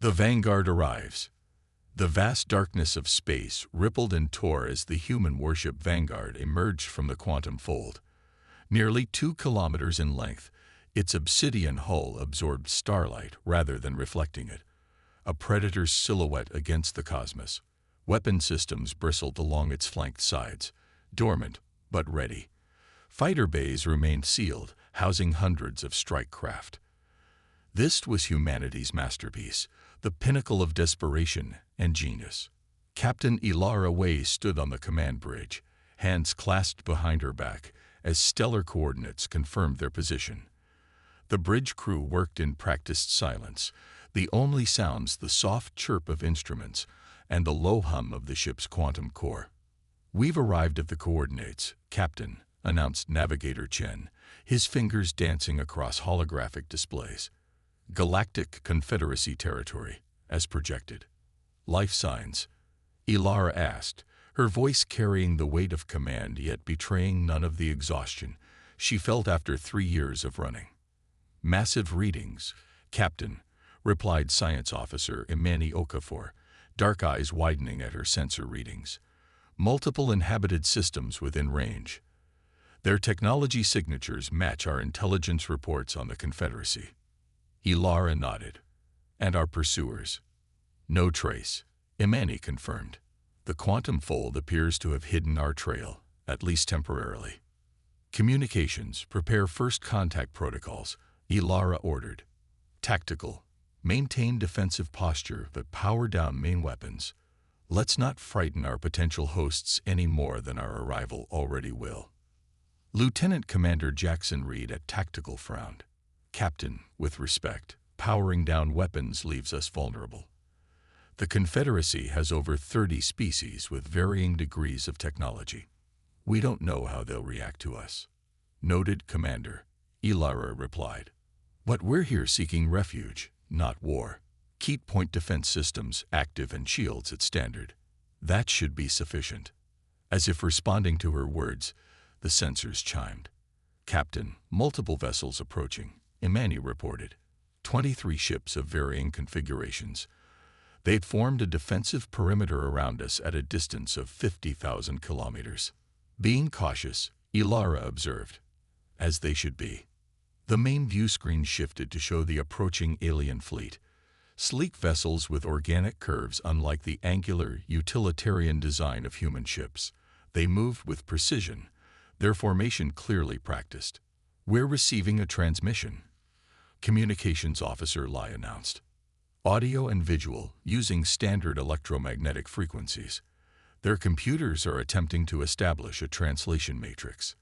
The Vanguard arrives. The vast darkness of space rippled and tore as the human warship Vanguard emerged from the quantum fold. Nearly 2 kilometers in length, its obsidian hull absorbed starlight rather than reflecting it, a predator's silhouette against the cosmos. Weapon systems bristled along its flanked sides, dormant but ready. Fighter bays remained sealed, housing hundreds of strike craft. This was humanity's masterpiece, the pinnacle of desperation and genius. Captain Ilara Way stood on the command bridge, hands clasped behind her back, as stellar coordinates confirmed their position. The bridge crew worked in practiced silence, the only sounds the soft chirp of instruments and the low hum of the ship's quantum core. "We've arrived at the coordinates, Captain," announced Navigator Chen, his fingers dancing across holographic displays. "Galactic Confederacy territory, as projected." "Life signs?" Ilara asked, her voice carrying the weight of command yet betraying none of the exhaustion she felt after 3 years of running. "Massive readings, Captain," replied Science Officer Imani Okafor, dark eyes widening at her sensor readings. "Multiple inhabited systems within range. Their technology signatures match our intelligence reports on the Confederacy." Ilara nodded. "And our pursuers?" "No trace," Imani confirmed. "The quantum fold appears to have hidden our trail, at least temporarily." "Communications, prepare first contact protocols," Ilara ordered. "Tactical, maintain defensive posture but power down main weapons. Let's not frighten our potential hosts any more than our arrival already will." Lieutenant Commander Jackson Reed at Tactical frowned. "Captain, with respect, powering down weapons leaves us vulnerable. The Confederacy has over 30 species with varying degrees of technology. We don't know how they'll react to us." "Noted, Commander," Ilara replied. "But we're here seeking refuge, not war. Keep point defense systems active and shields at standard. That should be sufficient." As if responding to her words, the sensors chimed. "Captain, multiple vessels approaching," Imani reported. 23 ships of varying configurations. They'd formed a defensive perimeter around us at a distance of 50,000 kilometers. "Being cautious," Ilara observed. "As they should be." The main view screen shifted to show the approaching alien fleet. Sleek vessels with organic curves unlike the angular, utilitarian design of human ships. They moved with precision, their formation clearly practiced. "We're receiving a transmission," Communications Officer Lai announced. "Audio and visual, using standard electromagnetic frequencies. Their computers are attempting to establish a translation matrix."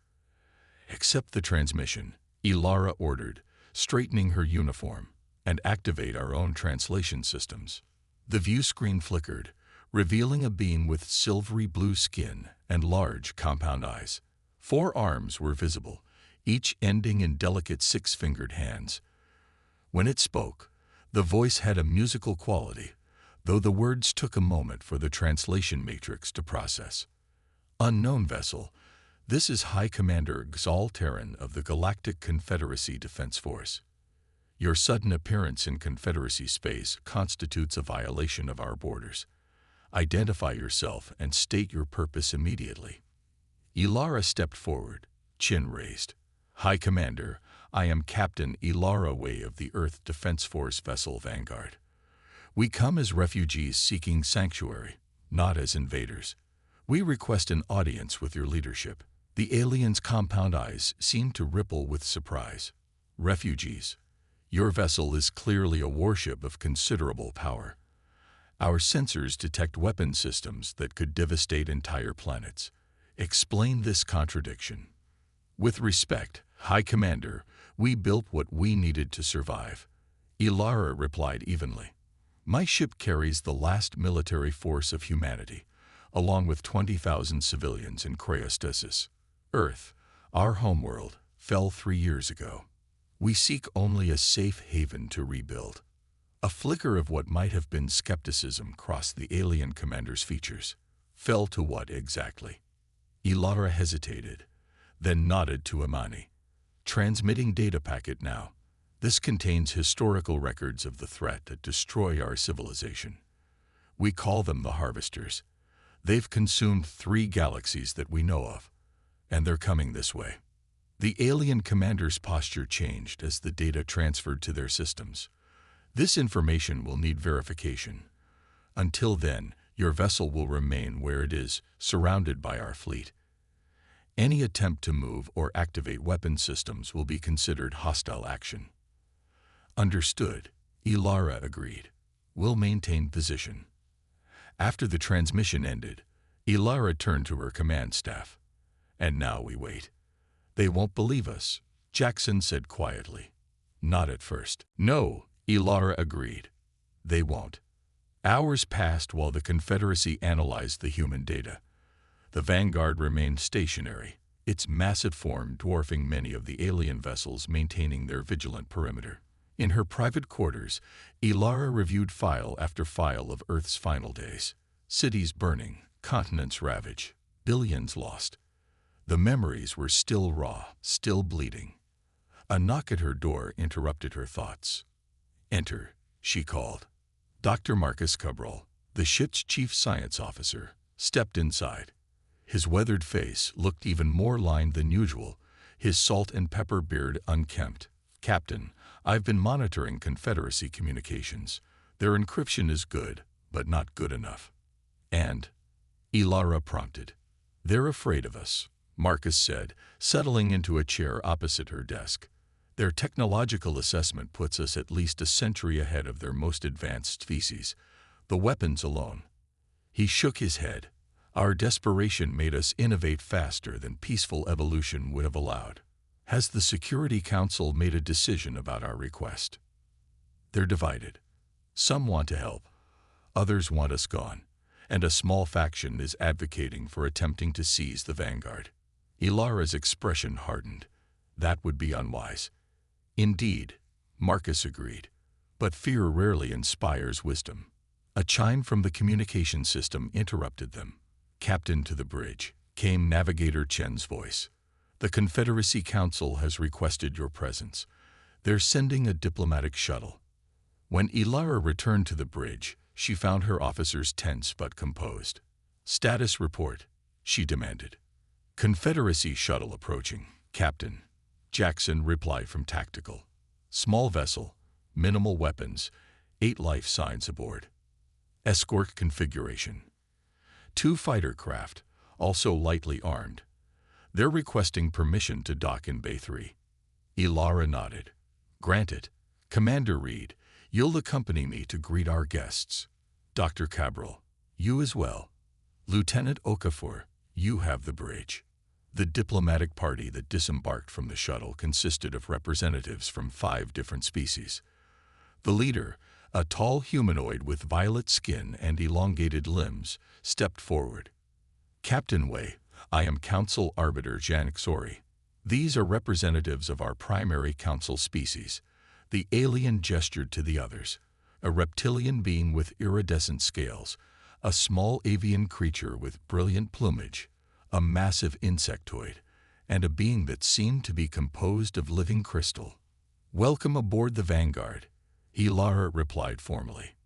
"Accept the transmission," Ilara ordered, straightening her uniform, "and activate our own translation systems." The view screen flickered, revealing a being with silvery blue skin and large compound eyes. 4 arms were visible, each ending in delicate 6-fingered hands. When it spoke, the voice had a musical quality, though the words took a moment for the translation matrix to process. "Unknown vessel, this is High Commander Xal Terran of the Galactic Confederacy Defense Force. Your sudden appearance in Confederacy space constitutes a violation of our borders. Identify yourself and state your purpose immediately." Ilara stepped forward, chin raised. "High Commander, I am Captain Ilara Way of the Earth Defense Force vessel Vanguard. We come as refugees seeking sanctuary, not as invaders. We request an audience with your leadership." The alien's compound eyes seemed to ripple with surprise. "Refugees? Your vessel is clearly a warship of considerable power. Our sensors detect weapon systems that could devastate entire planets. Explain this contradiction." "With respect, High Commander, we built what we needed to survive," Ilara replied evenly. "My ship carries the last military force of humanity, along with 20,000 civilians in cryostasis. Earth, our homeworld, fell 3 years ago. We seek only a safe haven to rebuild." A flicker of what might have been skepticism crossed the alien commander's features. "Fell to what exactly?" Ilara hesitated, then nodded to Imani. "Transmitting data packet now. This contains historical records of the threat that destroy our civilization. We call them the Harvesters. They've consumed 3 galaxies that we know of, and they're coming this way. The alien commander's posture changed as the data transferred to their systems. This information will need verification. Until then, your vessel will remain where it is, surrounded by our fleet. Any attempt to move or activate weapon systems will be considered hostile action. Understood, Ilara agreed. We'll maintain position. After the transmission ended, Ilara turned to her command staff. And now we wait. They won't believe us, Jackson said quietly. Not at first. No, Ilara agreed. They won't. Hours passed while the Confederacy analyzed the human data. The Vanguard remained stationary, its massive form dwarfing many of the alien vessels maintaining their vigilant perimeter. In her private quarters, Ilara reviewed file after file of Earth's final days. Cities burning, continents ravaged, billions lost. The memories were still raw, still bleeding. A knock at her door interrupted her thoughts. Enter, she called. Dr. Marcus Cabral, the ship's chief science officer, stepped inside. His weathered face looked even more lined than usual, his salt and pepper beard unkempt. Captain, I've been monitoring Confederacy communications. Their encryption is good, but not good enough. And? Ilara prompted. They're afraid of us, Marcus said, settling into a chair opposite her desk. Their technological assessment puts us at least a century ahead of their most advanced species. The weapons alone. He shook his head. Our desperation made us innovate faster than peaceful evolution would have allowed. Has the Security Council made a decision about our request? They're divided. Some want to help. Others want us gone. And a small faction is advocating for attempting to seize the Vanguard. Ilara's expression hardened. That would be unwise. Indeed, Marcus agreed. But fear rarely inspires wisdom. A chime from the communication system interrupted them. Captain, to the bridge, came Navigator Chen's voice. The Confederacy Council has requested your presence. They're sending a diplomatic shuttle. When Ilara returned to the bridge, she found her officers tense but composed. Status report, she demanded. Confederacy shuttle approaching, Captain. Jackson replied from tactical. Small vessel, minimal weapons, 8 life signs aboard. Escort configuration. 2 fighter craft, also lightly armed. They're requesting permission to dock in Bay 3. Ilara nodded. Granted. Commander Reed, you'll accompany me to greet our guests. Dr. Cabral, you as well. Lieutenant Okafor, you have the bridge. The diplomatic party that disembarked from the shuttle consisted of representatives from 5 different species. The leader, a tall humanoid with violet skin and elongated limbs, stepped forward. Captain Wei, I am Council Arbiter Janik Sori. These are representatives of our primary council species. The alien gestured to the others. A reptilian being with iridescent scales, a small avian creature with brilliant plumage, a massive insectoid, and a being that seemed to be composed of living crystal. Welcome aboard the Vanguard, Ilara replied formally.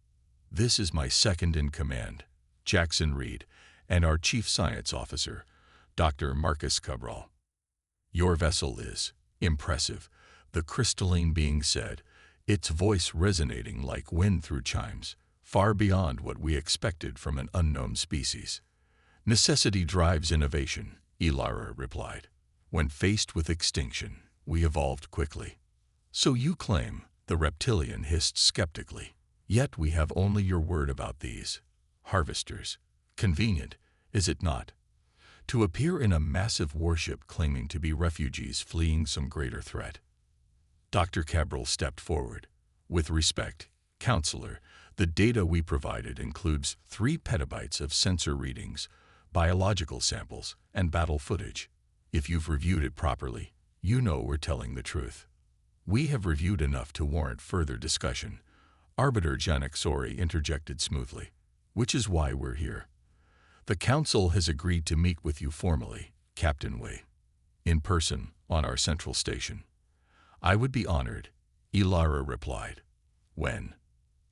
This is my second in command, Jackson Reed, and our chief science officer, Dr. Marcus Cabral. Your vessel is impressive, the crystalline being said, its voice resonating like wind through chimes, far beyond what we expected from an unknown species. Necessity drives innovation, Ilara replied. When faced with extinction, we evolved quickly. So you claim, the reptilian hissed skeptically. Yet we have only your word about these harvesters. Convenient, is it not? To appear in a massive warship claiming to be refugees fleeing some greater threat. Dr. Cabral stepped forward. With respect, Counselor, the data we provided includes 3 petabytes of sensor readings, biological samples, and battle footage. If you've reviewed it properly, you know we're telling the truth. We have reviewed enough to warrant further discussion, Arbiter Janik Sori interjected smoothly, which is why we're here. The Council has agreed to meet with you formally, Captain Wei, in person on our central station. I would be honored, Ilara replied. When?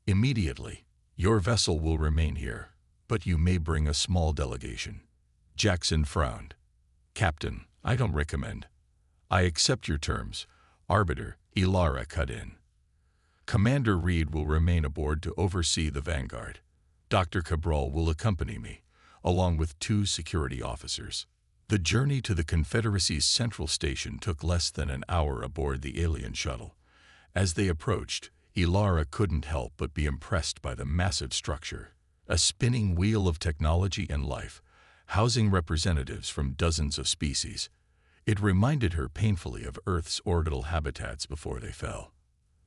Immediately. Your vessel will remain here, but you may bring a small delegation. Jackson frowned. Captain, I don't recommend. I accept your terms. Arbiter, Ilara cut in. Commander Reed will remain aboard to oversee the Vanguard. Dr. Cabral will accompany me, along with 2 security officers. The journey to the Confederacy's central station took less than an hour aboard the alien shuttle. As they approached, Ilara couldn't help but be impressed by the massive structure, a spinning wheel of technology and life, housing representatives from dozens of species. It reminded her painfully of Earth's orbital habitats before they fell.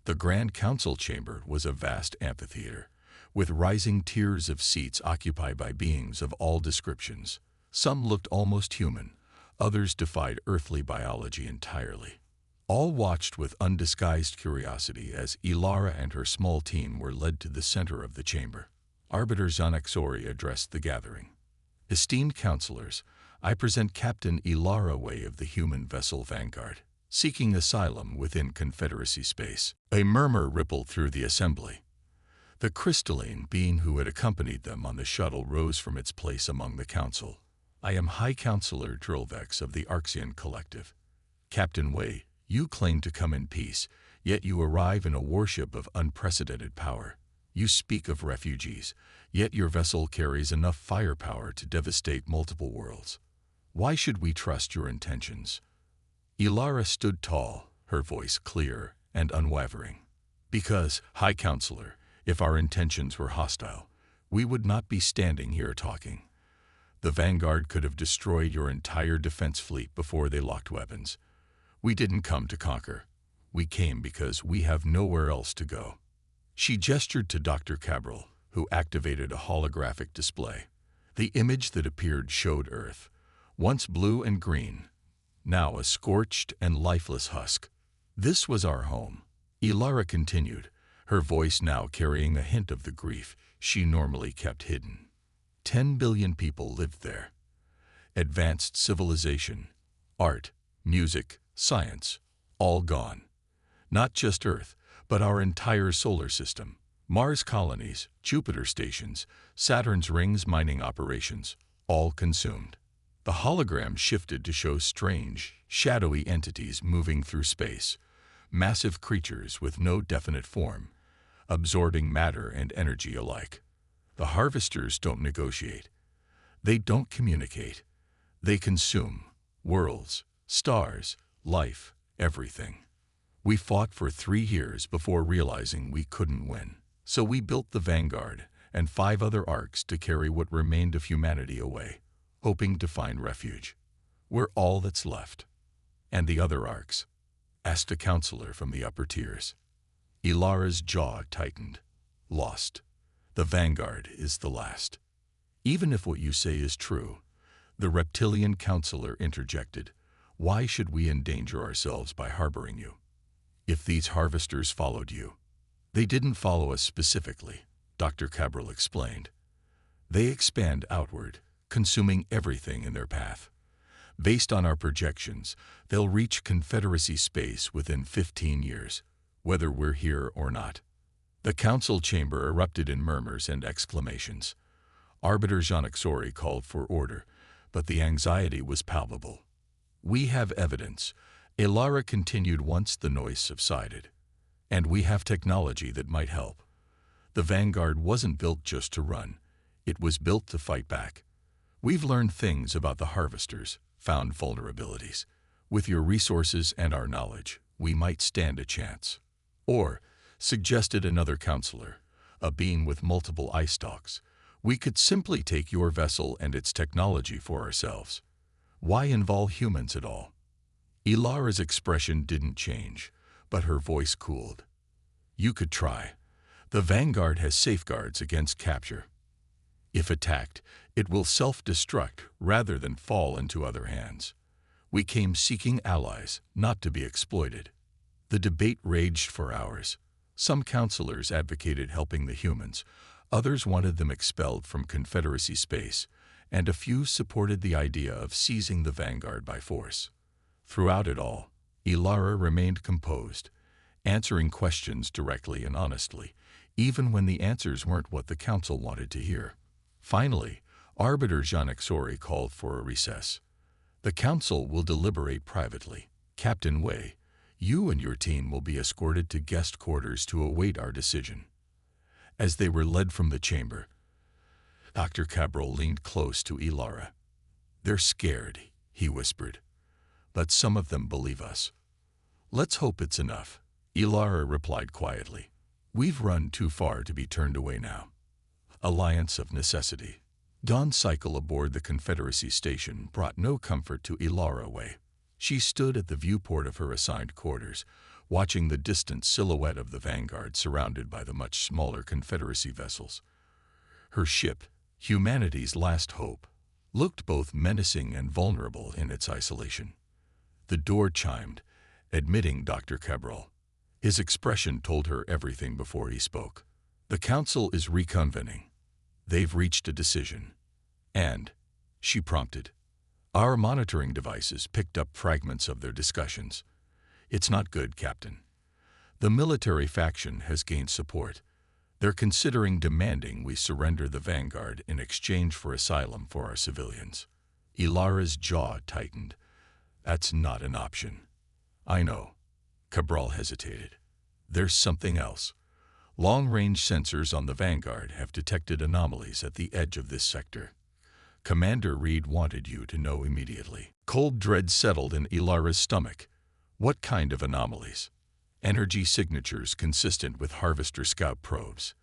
The Grand Council chamber was a vast amphitheater, with rising tiers of seats occupied by beings of all descriptions. Some looked almost human, others defied earthly biology entirely. All watched with undisguised curiosity as Ilara and her small team were led to the center of the chamber. Arbiter Xanaxori addressed the gathering. Esteemed counselors, I present Captain Ilara Way of the human vessel Vanguard, seeking asylum within Confederacy space. A murmur rippled through the assembly. The crystalline being who had accompanied them on the shuttle rose from its place among the council. I am High Counselor Drillvex of the Arxian Collective. Captain Way, you claim to come in peace, yet you arrive in a warship of unprecedented power. You speak of refugees, yet your vessel carries enough firepower to devastate multiple worlds. Why should we trust your intentions? Ilara stood tall, her voice clear and unwavering. Because, High Counselor, if our intentions were hostile, we would not be standing here talking. The Vanguard could have destroyed your entire defense fleet before they locked weapons. We didn't come to conquer. We came because we have nowhere else to go. She gestured to Dr. Cabral, who activated a holographic display. The image that appeared showed Earth, once blue and green, now a scorched and lifeless husk. This was our home. Ilara continued, her voice now carrying a hint of the grief she normally kept hidden. 10 billion people lived there. Advanced civilization, art, music, science, all gone. Not just Earth, but our entire solar system. Mars colonies, Jupiter stations, Saturn's rings mining operations, all consumed. The hologram shifted to show strange, shadowy entities moving through space, massive creatures with no definite form, absorbing matter and energy alike. The harvesters don't negotiate. They don't communicate. They consume worlds, stars, life, everything. We fought for 3 years before realizing we couldn't win. So we built the Vanguard and 5 other arcs to carry what remained of humanity away, hoping to find refuge. We're all that's left. And the other arcs? Asked a counselor from the upper tiers. Ilara's jaw tightened. Lost. The Vanguard is the last. Even if what you say is true, the reptilian counselor interjected, why should we endanger ourselves by harboring you? If these harvesters followed you, they didn't follow us specifically, Dr. Cabral explained. They expand outward, consuming everything in their path. Based on our projections, they'll reach Confederacy space within 15 years, whether we're here or not. The council chamber erupted in murmurs and exclamations. Arbiter Xanaxori called for order, but the anxiety was palpable. We have evidence, Ilara continued once the noise subsided. And we have technology that might help. The Vanguard wasn't built just to run. It was built to fight back. We've learned things about the harvesters, found vulnerabilities. With your resources and our knowledge, we might stand a chance. Or, suggested another counselor, a being with multiple eye stalks, we could simply take your vessel and its technology for ourselves. Why involve humans at all? Ilara's expression didn't change, but her voice cooled. You could try. The Vanguard has safeguards against capture. If attacked, it will self-destruct rather than fall into other hands. We came seeking allies, not to be exploited. The debate raged for hours. Some counselors advocated helping the humans, others wanted them expelled from Confederacy space, and a few supported the idea of seizing the Vanguard by force. Throughout it all, Ilara remained composed, answering questions directly and honestly, even when the answers weren't what the council wanted to hear. Finally, Arbiter Janexori called for a recess. The council will deliberate privately. Captain Wei, you and your team will be escorted to guest quarters to await our decision. As they were led from the chamber, Dr. Cabral leaned close to Ilara. They're scared, he whispered, but some of them believe us. Let's hope it's enough, Ilara replied quietly. We've run too far to be turned away now. Alliance of necessity. Dawn's cycle aboard the Confederacy station brought no comfort to Ilara Wei. She stood at the viewport of her assigned quarters, watching the distant silhouette of the Vanguard surrounded by the much smaller Confederacy vessels. Her ship, humanity's last hope, looked both menacing and vulnerable in its isolation. The door chimed, admitting Dr. Cabral. His expression told her everything before he spoke. The council is reconvening. They've reached a decision. And, she prompted, our monitoring devices picked up fragments of their discussions. It's not good, Captain. The military faction has gained support. They're considering demanding we surrender the Vanguard in exchange for asylum for our civilians. Ilara's jaw tightened. That's not an option. I know. Cabral hesitated. There's something else. Long-range sensors on the Vanguard have detected anomalies at the edge of this sector. Commander Reed wanted you to know immediately. Cold dread settled in Ilara's stomach. What kind of anomalies? Energy signatures consistent with Harvester Scout probes.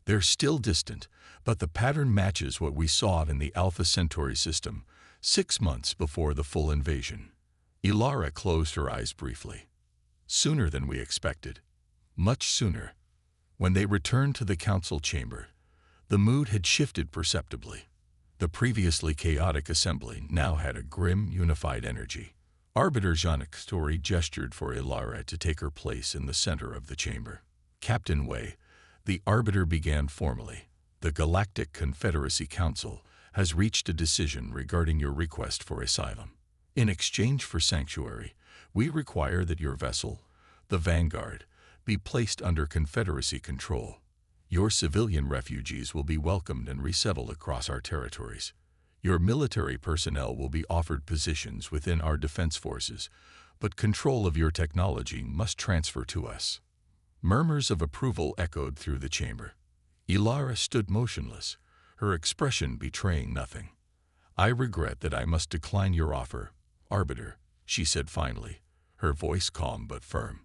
They're still distant, but the pattern matches what we saw in the Alpha Centauri system 6 months before the full invasion. Ilara closed her eyes briefly. Sooner than we expected. Much sooner. When they returned to the council chamber, the mood had shifted perceptibly. The previously chaotic assembly now had a grim, unified energy. Arbiter Janexori gestured for Ilara to take her place in the center of the chamber. Captain Wei, the Arbiter began formally. The Galactic Confederacy Council has reached a decision regarding your request for asylum. In exchange for sanctuary, we require that your vessel, the Vanguard, be placed under Confederacy control. Your civilian refugees will be welcomed and resettled across our territories. Your military personnel will be offered positions within our defense forces, but control of your technology must transfer to us. Murmurs of approval echoed through the chamber. Ilara stood motionless, her expression betraying nothing. I regret that I must decline your offer, Arbiter, she said finally, her voice calm but firm.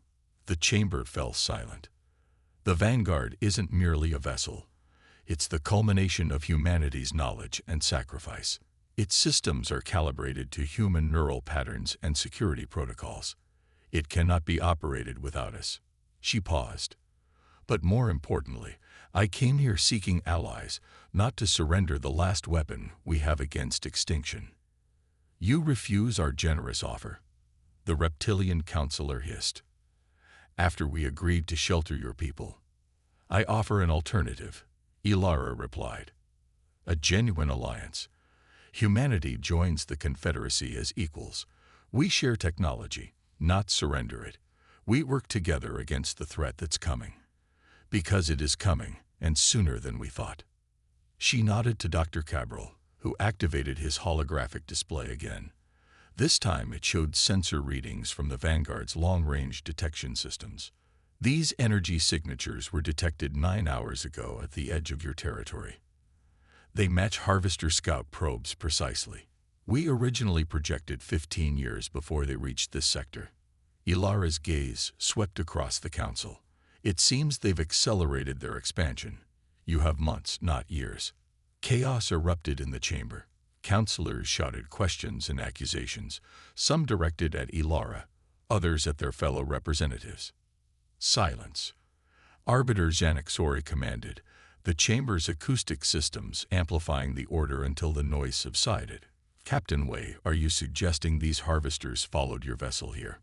The chamber fell silent. The Vanguard isn't merely a vessel. It's the culmination of humanity's knowledge and sacrifice. Its systems are calibrated to human neural patterns and security protocols. It cannot be operated without us. She paused. But more importantly, I came here seeking allies, not to surrender the last weapon we have against extinction. You refuse our generous offer, the reptilian counselor hissed. After we agreed to shelter your people, I offer an alternative, Ilara replied. A genuine alliance. Humanity joins the Confederacy as equals. We share technology, not surrender it. We work together against the threat that's coming. Because it is coming, and sooner than we thought. She nodded to Dr. Cabral, who activated his holographic display again. This time it showed sensor readings from the Vanguard's long-range detection systems. These energy signatures were detected 9 hours ago at the edge of your territory. They match Harvester Scout probes precisely. We originally projected 15 years before they reached this sector. Ilara's gaze swept across the council. It seems they've accelerated their expansion. You have months, not years. Chaos erupted in the chamber. Counselors shouted questions and accusations, some directed at Ilara, others at their fellow representatives. Silence. Arbiter Janexori commanded, the chamber's acoustic systems amplifying the order until the noise subsided. Captain Wei, are you suggesting these harvesters followed your vessel here?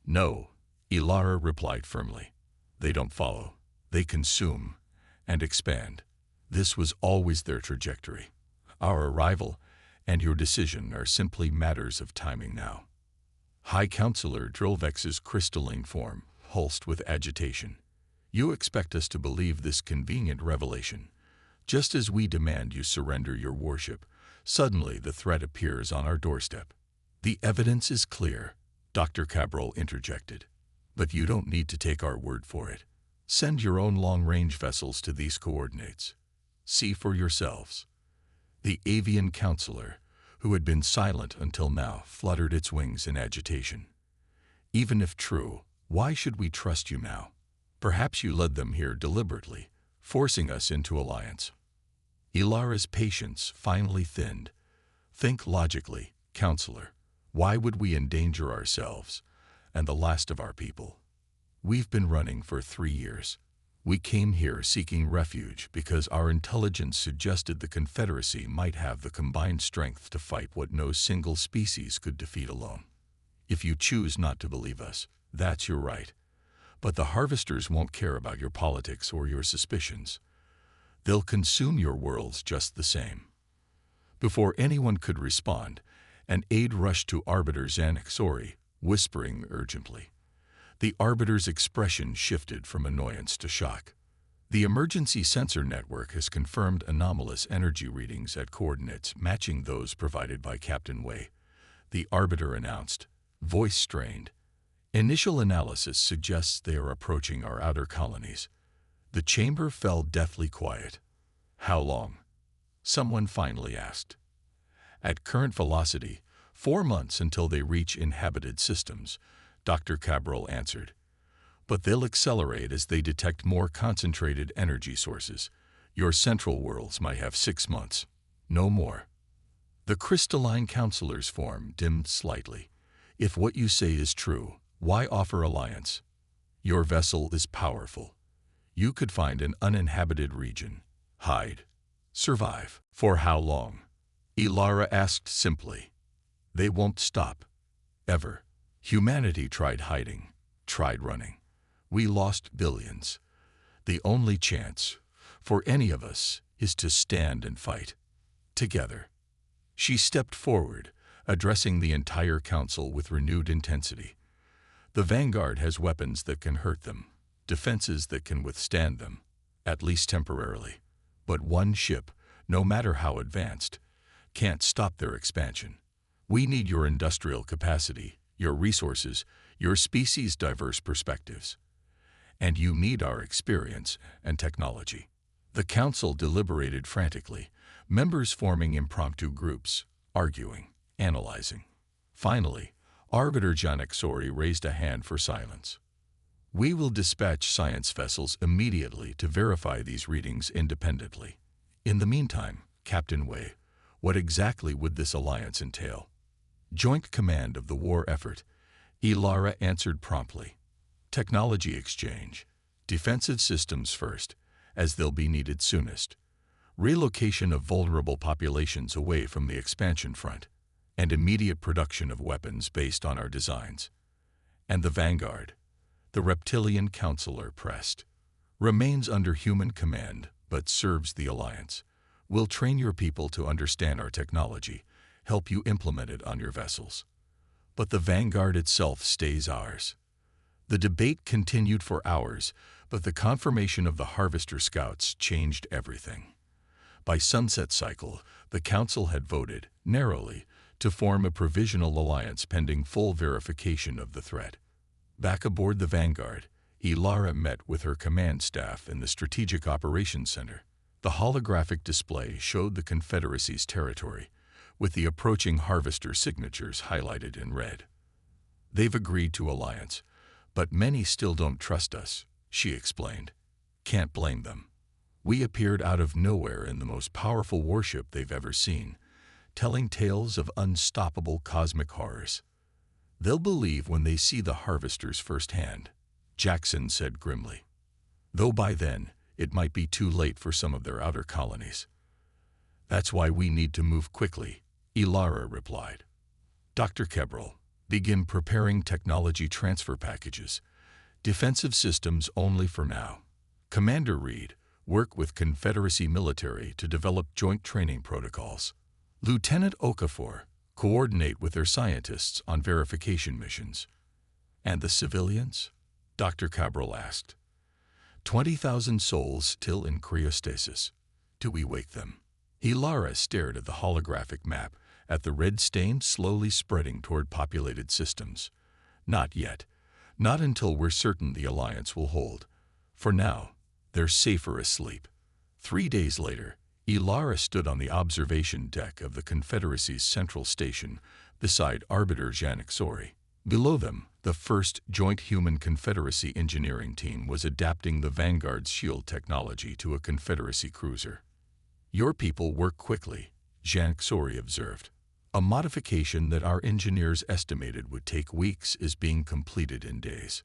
No, Ilara replied firmly. They don't follow. They consume and expand. This was always their trajectory. Our arrival and your decision are simply matters of timing now. High Counselor Drilvex's crystalline form, pulsed with agitation. You expect us to believe this convenient revelation. Just as we demand you surrender your warship, suddenly the threat appears on our doorstep. The evidence is clear, Dr. Cabral interjected. But you don't need to take our word for it. Send your own long-range vessels to these coordinates. See for yourselves. The avian counselor, who had been silent until now, fluttered its wings in agitation. Even if true, why should we trust you now? Perhaps you led them here deliberately, forcing us into alliance. Ilara's patience finally thinned. Think logically, counselor. Why would we endanger ourselves and the last of our people? We've been running for 3 years. We came here seeking refuge because our intelligence suggested the Confederacy might have the combined strength to fight what no single species could defeat alone. If you choose not to believe us, that's your right. But the harvesters won't care about your politics or your suspicions. They'll consume your worlds just the same. Before anyone could respond, an aide rushed to Arbiter Xanaxori, whispering urgently. The Arbiter's expression shifted from annoyance to shock. The emergency sensor network has confirmed anomalous energy readings at coordinates matching those provided by Captain Wei, the Arbiter announced, voice strained. Initial analysis suggests they are approaching our outer colonies. The chamber fell deathly quiet. How long? Someone finally asked. At current velocity, 4 months until they reach inhabited systems, Dr. Cabral answered. But they'll accelerate as they detect more concentrated energy sources. Your central worlds might have 6 months, no more. The crystalline counselor's form dimmed slightly. If what you say is true, why offer alliance? Your vessel is powerful. You could find an uninhabited region, hide, survive. For how long? Ilara asked simply. They won't stop. Ever. Humanity tried hiding, tried running. We lost billions. The only chance, for any of us, is to stand and fight. Together. She stepped forward, addressing the entire council with renewed intensity. The Vanguard has weapons that can hurt them, defenses that can withstand them, at least temporarily. But one ship, no matter how advanced, can't stop their expansion. We need your industrial capacity, your resources, your species' diverse perspectives. And you need our experience and technology. The council deliberated frantically, members forming impromptu groups, arguing, analyzing. Finally, Arbiter Xanaxori raised a hand for silence. We will dispatch science vessels immediately to verify these readings independently. In the meantime, Captain Wei, what exactly would this alliance entail? Joint command of the war effort, Ilara answered promptly. Technology exchange, defensive systems first, as they'll be needed soonest. Relocation of vulnerable populations away from the expansion front, and immediate production of weapons based on our designs. And the Vanguard, the reptilian counselor pressed, remains under human command but serves the Alliance. We'll train your people to understand our technology, help you implement it on your vessels. But the Vanguard itself stays ours. The debate continued for hours, but the confirmation of the Harvester Scouts changed everything. By sunset cycle, the Council had voted, narrowly, to form a provisional alliance pending full verification of the threat. Back aboard the Vanguard, Ilara met with her command staff in the Strategic Operations Center. The holographic display showed the Confederacy's territory, with the approaching Harvester signatures highlighted in red. They've agreed to alliance, but many still don't trust us, she explained. Can't blame them. We appeared out of nowhere in the most powerful warship they've ever seen, telling tales of unstoppable cosmic horrors. They'll believe when they see the Harvesters firsthand, Jackson said grimly. Though by then, it might be too late for some of their outer colonies. That's why we need to move quickly, Ilara replied. Dr. Cabral, begin preparing technology transfer packages. Defensive systems only for now. Commander Reed, work with Confederacy military to develop joint training protocols. Lieutenant Okafor, coordinate with their scientists on verification missions. And the civilians? Dr. Cabral asked. 20,000 souls still in cryostasis. Do we wake them? Ilara stared at the holographic map, at the red stain slowly spreading toward populated systems. Not yet. Not until we're certain the Alliance will hold. For now, they're safer asleep. 3 days later, Ilara stood on the observation deck of the Confederacy's central station beside Arbiter Janek Sori. Below them, the first Joint Human Confederacy engineering team was adapting the Vanguard's shield technology to a Confederacy cruiser. Your people work quickly, Janek Sori observed. A modification that our engineers estimated would take weeks is being completed in days.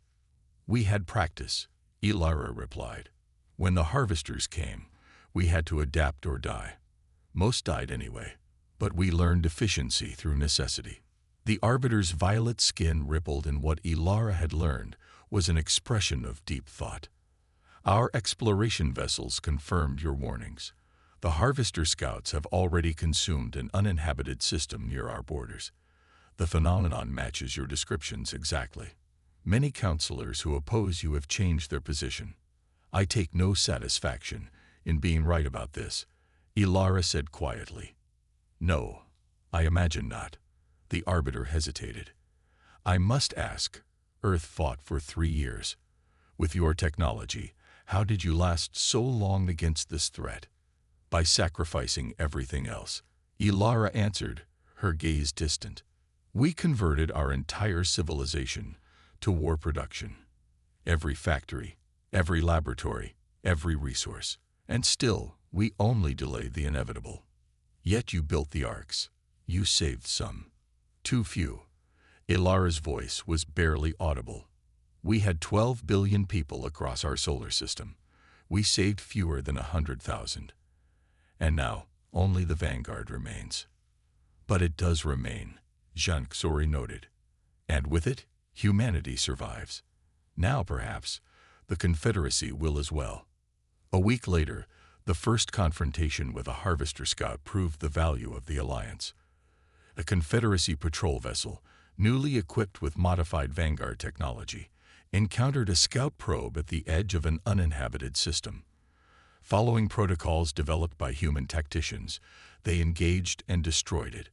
We had practice, Ilara replied. When the harvesters came, we had to adapt or die. Most died anyway, but we learned efficiency through necessity. The Arbiter's violet skin rippled, and what Ilara had learned was an expression of deep thought. Our exploration vessels confirmed your warnings. The Harvester Scouts have already consumed an uninhabited system near our borders. The phenomenon matches your descriptions exactly. Many counselors who oppose you have changed their position. I take no satisfaction in being right about this, Ilara said quietly. No, I imagine not. The Arbiter hesitated. I must ask, Earth fought for 3 years. With your technology, how did you last so long against this threat? By sacrificing everything else, Ilara answered, her gaze distant. We converted our entire civilization to war production. Every factory, every laboratory, every resource. And still, we only delayed the inevitable. Yet you built the arcs. You saved some. Too few. Ilara's voice was barely audible. We had 12 billion people across our solar system. We saved fewer than 100,000. And now, only the Vanguard remains. But it does remain, Janek Sori noted. And with it, humanity survives. Now, perhaps, the Confederacy will as well. A week later, the first confrontation with a Harvester Scout proved the value of the Alliance. A Confederacy patrol vessel, newly equipped with modified Vanguard technology, encountered a scout probe at the edge of an uninhabited system. Following protocols developed by human tacticians, they engaged and destroyed it.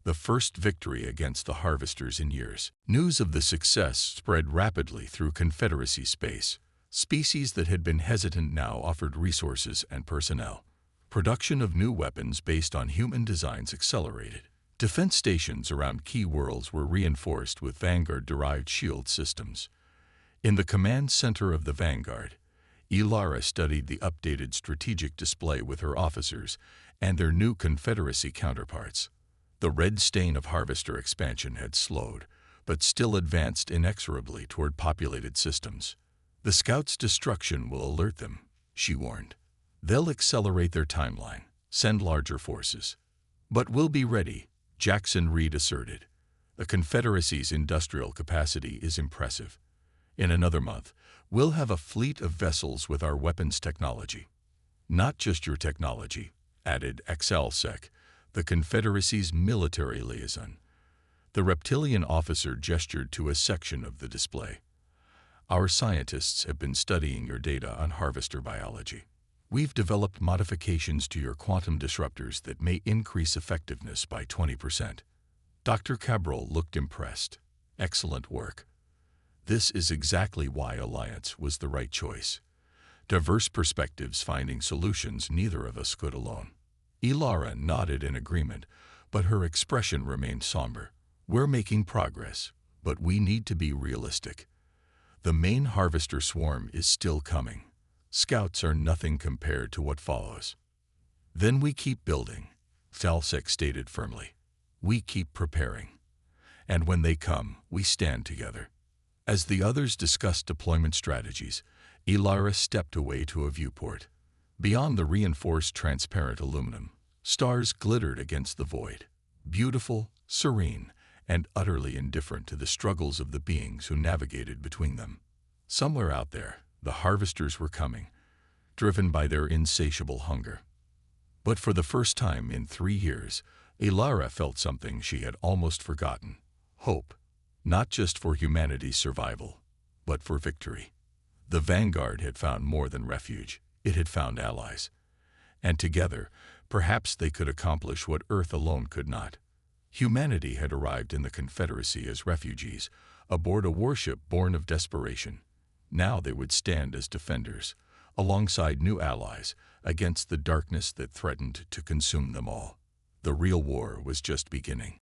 The first victory against the Harvesters in years. News of the success spread rapidly through Confederacy space. Species that had been hesitant now offered resources and personnel. Production of new weapons based on human designs accelerated. Defense stations around key worlds were reinforced with Vanguard-derived shield systems. In the command center of the Vanguard, Ilara studied the updated strategic display with her officers and their new Confederacy counterparts. The red stain of Harvester expansion had slowed, but still advanced inexorably toward populated systems. The Scouts' destruction will alert them, she warned. They'll accelerate their timeline, send larger forces. But we'll be ready, Jackson Reed asserted. The Confederacy's industrial capacity is impressive. In another month, we'll have a fleet of vessels with our weapons technology. Not just your technology, added Exelsec, the Confederacy's military liaison. The reptilian officer gestured to a section of the display. Our scientists have been studying your data on harvester biology. We've developed modifications to your quantum disruptors that may increase effectiveness by 20%. Dr. Cabral looked impressed. Excellent work. This is exactly why Alliance was the right choice. Diverse perspectives finding solutions neither of us could alone. Ilara nodded in agreement, but her expression remained somber. We're making progress, but we need to be realistic. The main harvester swarm is still coming. Scouts are nothing compared to what follows. Then we keep building, Falsec stated firmly. We keep preparing. And when they come, we stand together. As the others discussed deployment strategies, Ilara stepped away to a viewport. Beyond the reinforced transparent aluminum, stars glittered against the void, beautiful, serene, and utterly indifferent to the struggles of the beings who navigated between them. Somewhere out there, the harvesters were coming, driven by their insatiable hunger. But for the first time in 3 years, Ilara felt something she had almost forgotten: hope, not just for humanity's survival, but for victory. The vanguard had found more than refuge. It had found allies. And together, perhaps they could accomplish what Earth alone could not. Humanity had arrived in the Confederacy as refugees, aboard a warship born of desperation. Now they would stand as defenders, alongside new allies, against the darkness that threatened to consume them all. The real war was just beginning.